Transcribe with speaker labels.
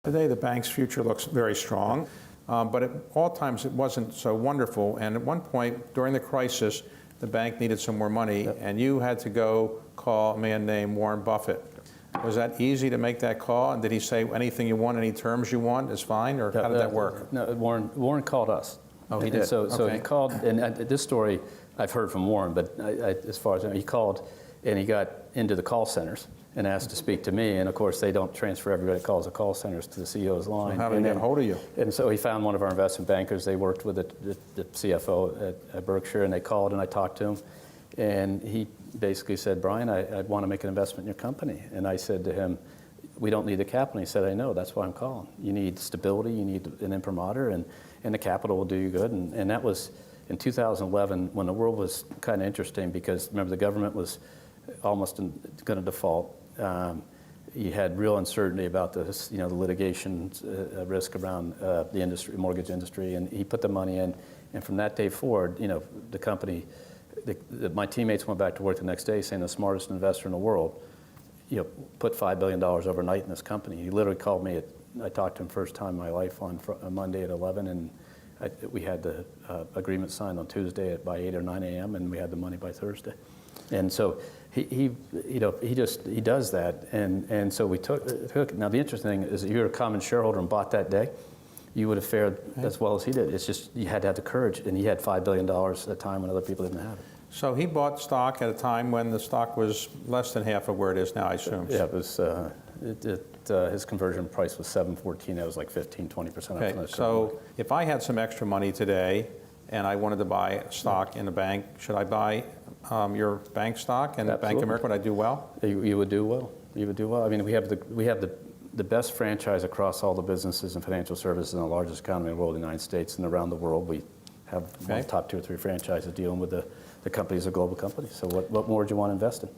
Speaker 1: Today, the bank's future looks very strong, but at all times it wasn't so wonderful. And at one point during the crisis, the bank needed some more money, and you had to go call a man named Warren Buffett. Was that easy to make that call? And did he say anything you want, any terms you want is fine, or how did that work?
Speaker 2: No, Warren called us.
Speaker 1: Oh, he did?
Speaker 2: So
Speaker 1: okay.
Speaker 2: he called, and this story I've heard from Warren, but as far as I know, he called and he got into the call centers and asked to speak to me. And of course, they don't transfer everybody that calls the call centers to the CEO's line.
Speaker 1: So how did he get a hold of you?
Speaker 2: And so he found one of our investment bankers. They worked with the CFO at Berkshire, and they called and I talked to him. And he basically said, Brian, I want to make an investment in your company. And I said to him, we don't need the capital. And he said, I know, that's why I'm calling. You need stability, you need an imprimatur, and the capital will do you good. And that was in 2011 when the world was kind of interesting because, remember, the government was almost going to default. You had real uncertainty about this, the litigation risk around the industry, mortgage industry, and he put the money in. And from that day forward, the company, my teammates went back to work the next day saying the smartest investor in the world, put $5 billion overnight in this company. He literally called me. I talked to him first time in my life on a Monday at 11, and we had the agreement signed on Tuesday by 8 or 9 a.m., and we had the money by Thursday. And so he does that, and so we took. Now the interesting thing is, if you're a common shareholder and bought that day, you would have fared as well as he did. It's just you had to have the courage, and he had $5 billion at a time when other people didn't have it.
Speaker 1: So he bought stock at a time when the stock was less than half of where it is now, I assume.
Speaker 2: Yeah, it was. His conversion price was $7.14. That was like 15-20%.
Speaker 1: Okay. So if I had some extra money today, and I wanted to buy stock in a bank, should I buy your bank stock and
Speaker 2: Absolutely.
Speaker 1: Bank of America? Would I do well?
Speaker 2: You would do well. You would do well. I mean, we have the best franchise across all the businesses and financial services in the largest economy in the world, the United States, and around the world. We have one of the top 2 or 3 franchises dealing with the company as a global company. So what more do you want to invest in?